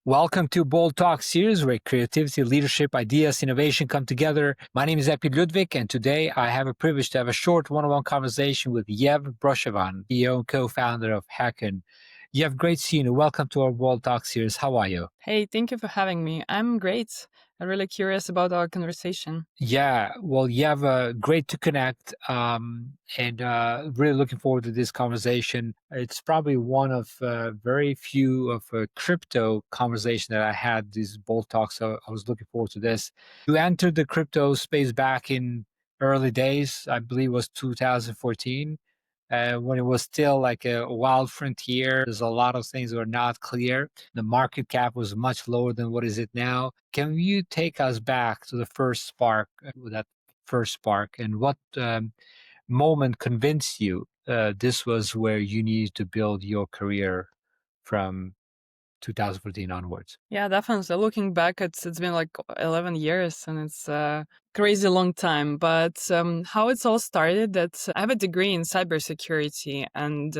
Welcome to Bold Talks series where creativity, leadership, ideas, innovation come together. My name is Epi Ludvik, and today I have a privilege to have a short one-on-one conversation with Yev Broshevan, CEO and co-founder of Hacken. Yev, great seeing you. Welcome to our Bold Talks series. How are you? Hey, thank you for having me. I'm great. I'm really curious about our conversation. Yeah, well, Yev, great to connect, and really looking forward to this conversation. It's probably one of very few of crypto conversation that I had these bold talks. So I was looking forward to this. You entered the crypto space back in early days, I believe it was 2014, when it was still like a wild frontier. There's a lot of things that were not clear. The market cap was much lower than what is it now. Can you take us back to the first spark, that first spark, and what moment convinced you this was where you needed to build your career from 2014 onwards? Yeah, definitely. Looking back, it's been like 11 years, and it's a crazy long time. But how it's all started, that I have a degree in cybersecurity, and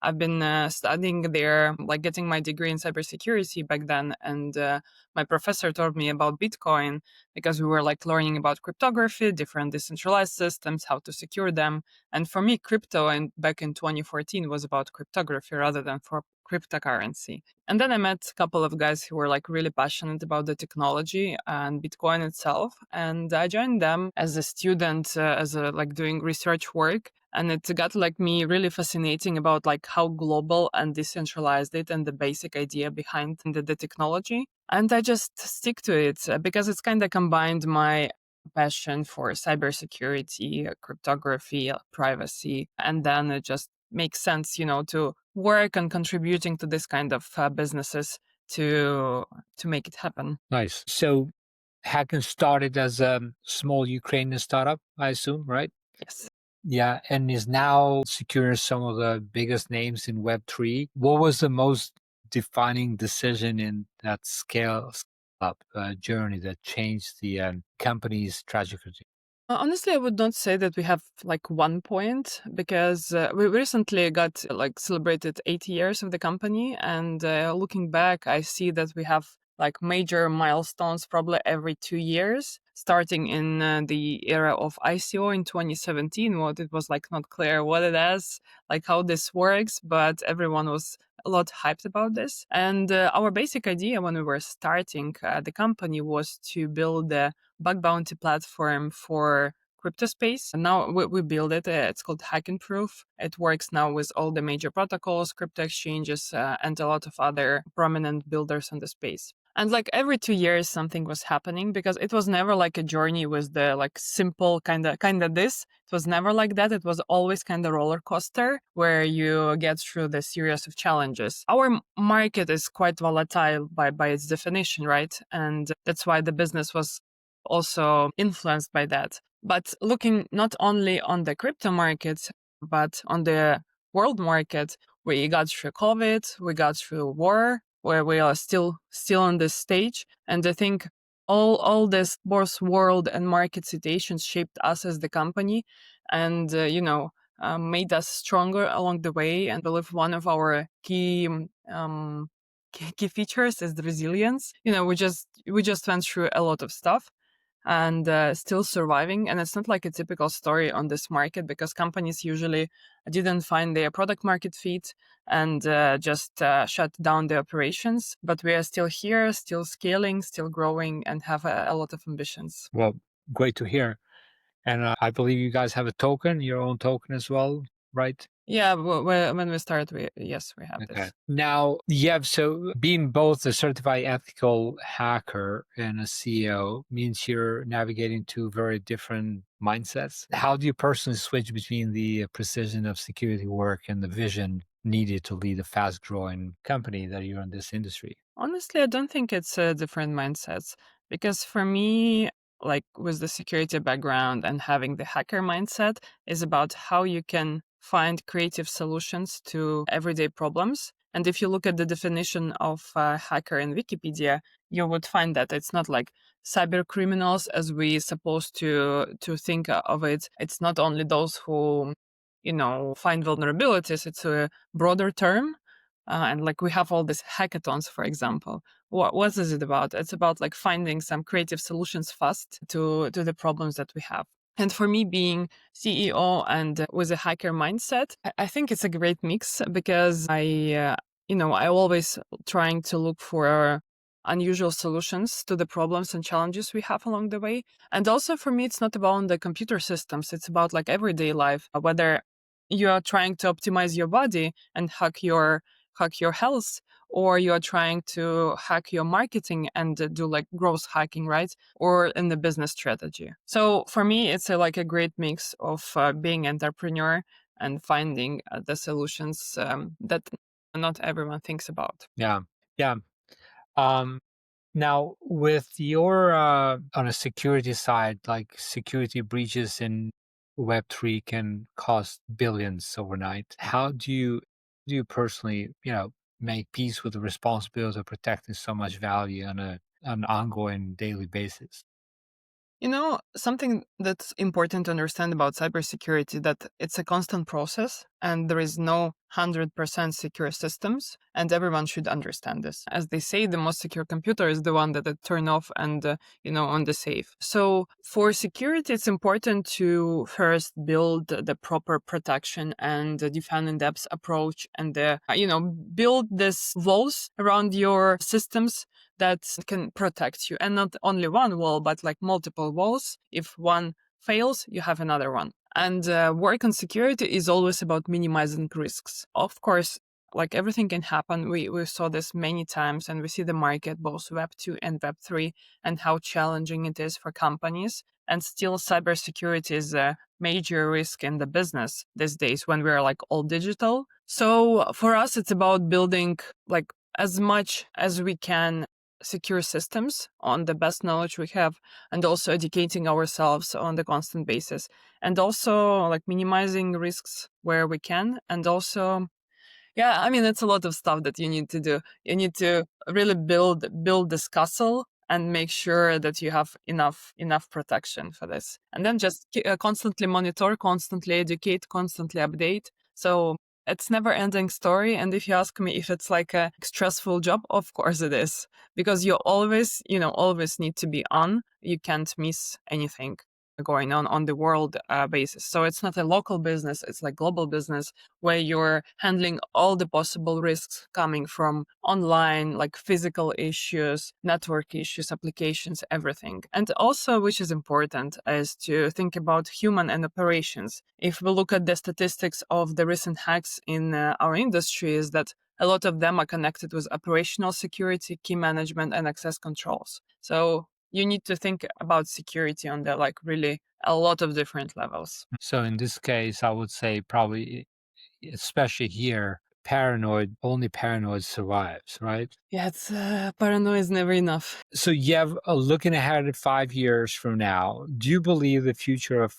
I've been studying there, like getting my degree in cybersecurity back then. And my professor told me about Bitcoin because we were like learning about cryptography, different decentralized systems, how to secure them. And for me, crypto and back in 2014 was about cryptography rather than for cryptocurrency. And then I met a couple of guys who were like really passionate about the technology and Bitcoin itself. And I joined them as a student, as a like doing research work. And it got like me really fascinating about like how global and decentralized it and the basic idea behind the technology. And I just stick to it because it's kind of combined my passion for cybersecurity, cryptography, privacy, and then it just makes sense, to work on contributing to this kind of businesses to make it happen. Nice. So Hacken started as a small Ukrainian startup, I assume, right? Yes. Yeah, and is now securing some of the biggest names in Web3. What was the most defining decision in that scale up journey that changed the company's trajectory? Honestly, I would not say that we have like one point because we recently got like celebrated 8 years of the company. And looking back, I see that we have like major milestones probably every 2 years, starting in the era of ICO in 2017. What it was like not clear what it is, like how this works, but everyone was a lot hyped about this. And our basic idea when we were starting the company was to build a bug bounty platform for crypto space. And now we build it. It's called Hacken Proof. It works now with all the major protocols, crypto exchanges, and a lot of other prominent builders in the space. And like every 2 years, something was happening because it was never like a journey with the like simple kind of this. It was never like that. It was always kind of roller coaster where you get through the series of challenges. Our market is quite volatile by its definition, right? And that's why the business was also influenced by that. But looking not only on the crypto market, but on the world market, we got through COVID, we got through war, where we are still on this stage. And I think all this both world and market situations shaped us as the company, and made us stronger along the way. And I believe one of our key features is the resilience. We just went through a lot of stuff and still surviving. And it's not like a typical story on this market because companies usually didn't find their product market fit and just shut down the operations. But we are still here, still scaling, still growing, and have a lot of ambitions. Well, great to hear. And I believe you guys have a token, your own token as well, right? Yeah, when we start, yes, we have Okay. this. Now, yeah, so being both a certified ethical hacker and a CEO means you're navigating two very different mindsets. How do you personally switch between the precision of security work and the vision needed to lead a fast growing company that you're in this industry? Honestly, I don't think it's different mindsets because for me, like with the security background and having the hacker mindset is about how you can find creative solutions to everyday problems. And if you look at the definition of hacker in Wikipedia, you would find that it's not like cyber criminals as we supposed to think of it. It's not only those who find vulnerabilities. It's a broader term and like we have all these hackathons, for example. What is it about? It's about like finding some creative solutions fast to the problems that we have. And for me, being CEO and with a hacker mindset, I think it's a great mix because I always trying to look for unusual solutions to the problems and challenges we have along the way. And also for me, it's not about the computer systems. It's about like everyday life, whether you are trying to optimize your body and hack your health, or you are trying to hack your marketing and do like growth hacking, right? Or in the business strategy. So for me, it's like a great mix of being entrepreneur and finding the solutions that not everyone thinks about. Yeah. Yeah. Um, Now, with your on a security side, like security breaches in Web3 can cost billions overnight. How do you personally, make peace with the responsibility of protecting so much value on an ongoing daily basis? Something that's important to understand about cybersecurity that it's a constant process and there is no 100% secure systems and everyone should understand this. As they say, the most secure computer is the one that they turn off and on the safe. So for security, it's important to first build the proper protection and define in-depth approach and build this walls around your systems that can protect you, and not only one wall but like multiple walls. If one fails, you have another one. And work on security is always about minimizing risks. Of course, like everything can happen. We saw this many times, and we see the market, both Web2 and Web3, and how challenging it is for companies. And still, cybersecurity is a major risk in the business these days when we're like all digital. So for us, it's about building like as much as we can secure systems on the best knowledge we have, and also educating ourselves on the constant basis, and also like minimizing risks where we can. And also, yeah, I mean, it's a lot of stuff that you need to do. You need to really build this castle and make sure that you have enough protection for this, and then just constantly monitor, constantly educate, constantly update. So it's never ending story. And if you ask me if it's like a stressful job, of course it is, because you always need to be on. You can't miss anything going on the world basis. So it's not a local business, it's like global business where you're handling all the possible risks coming from online, like physical issues, network issues, applications, everything. And also, which is important, is to think about human and operations. If we look at the statistics of the recent hacks in our industry, is that a lot of them are connected with operational security, key management, and access controls. So you need to think about security on the like really a lot of different levels. So in this case, I would say probably, especially here, only paranoid survives, right? Yeah, it's paranoia is never enough. So, Yev, looking ahead at 5 years from now, do you believe the future of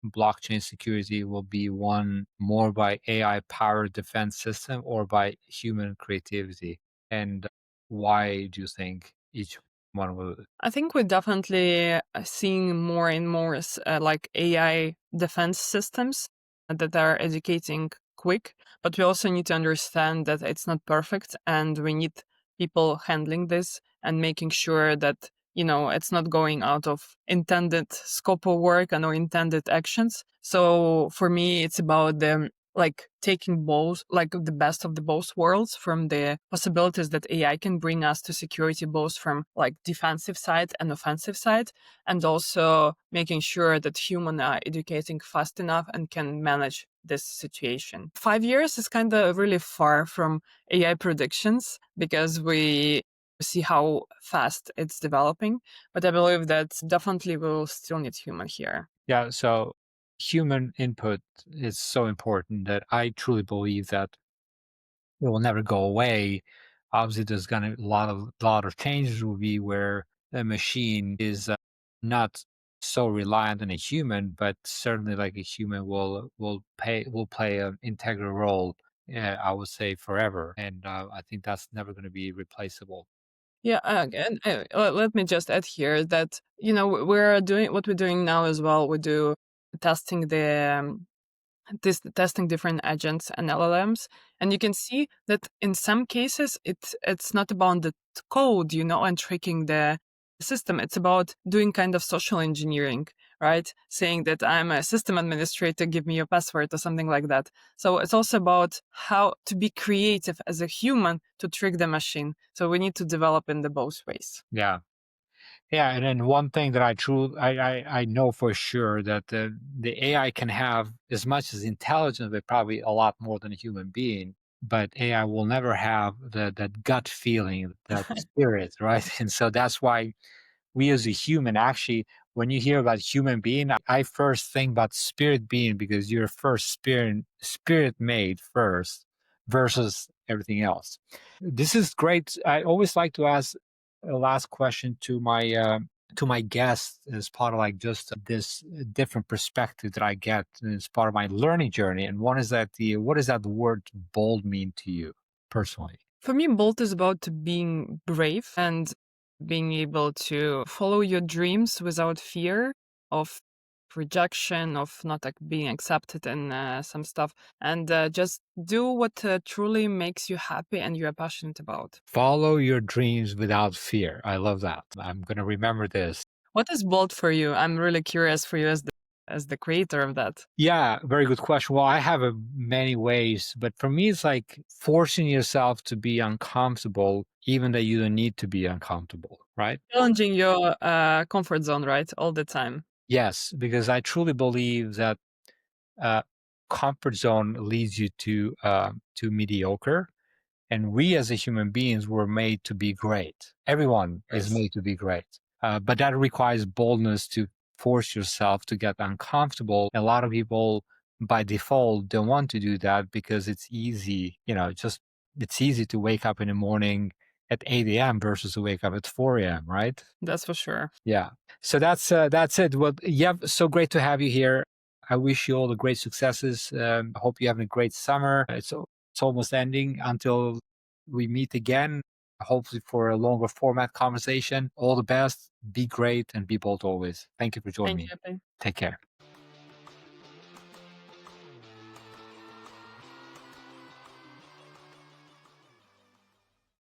blockchain security will be won more by AI-powered defense system or by human creativity? And why do you think each one will? I think we're definitely seeing more and more like AI defense systems that are educating quick, but we also need to understand that it's not perfect and we need people handling this and making sure that it's not going out of intended scope of work and or intended actions. So for me, it's about the like taking both, like the best of the both worlds, from the possibilities that AI can bring us to security, both from like defensive side and offensive side, and also making sure that human are educating fast enough and can manage this situation. 5 years is kind of really far from AI predictions because we see how fast it's developing, but I believe that definitely we will still need human here. Yeah, so human input is so important that I truly believe that it will never go away. Obviously, there's gonna a lot of changes will be where the machine is not so reliant on a human, but certainly like a human will play an integral role. I would say forever, and I think that's never going to be replaceable. Yeah, and let me just add here that we're doing what we're doing now as well. We do testing testing different agents and LLMs. And you can see that in some cases, it's not about the code, and tricking the system. It's about doing kind of social engineering, right? Saying that I'm a system administrator, give me your password or something like that. So it's also about how to be creative as a human to trick the machine. So we need to develop in the both ways. Yeah. Yeah, and then one thing that I know for sure that the AI can have as much as intelligence, but probably a lot more than a human being. But AI will never have that gut feeling, that spirit, right? And so that's why we as a human, actually, when you hear about human being, I first think about spirit being, because you're first spirit made first versus everything else. This is great. I always like to ask a last question to my guests as part of like just this different perspective that I get as part of my learning journey. And one is that what does that word bold mean to you personally? For me, bold is about being brave and being able to follow your dreams without fear of rejection, of not being accepted in some stuff, and just do what truly makes you happy and you're passionate about. Follow your dreams without fear. I love that. I'm going to remember this. What is bold for you? I'm really curious for you as the creator of that. Yeah, very good question. Well, I have many ways, but for me, it's like forcing yourself to be uncomfortable, even that you don't need to be uncomfortable, right? Challenging your comfort zone, right? All the time. Yes, because I truly believe that uh, comfort zone leads you to mediocre, and we as a human beings were made to be great. Everyone is Yes. made to be great. But that requires boldness to force yourself to get uncomfortable. A lot of people by default don't want to do that because it's easy, it's easy to wake up in the morning at 8 a.m. versus to wake up at 4 a.m., right? That's for sure. Yeah. So that's it. Well, yeah, so great to have you here. I wish you all the great successes. I hope you're having a great summer. It's almost ending until we meet again, hopefully for a longer format conversation. All the best. Be great and be bold always. Thank you for joining Thank me. you. Take care.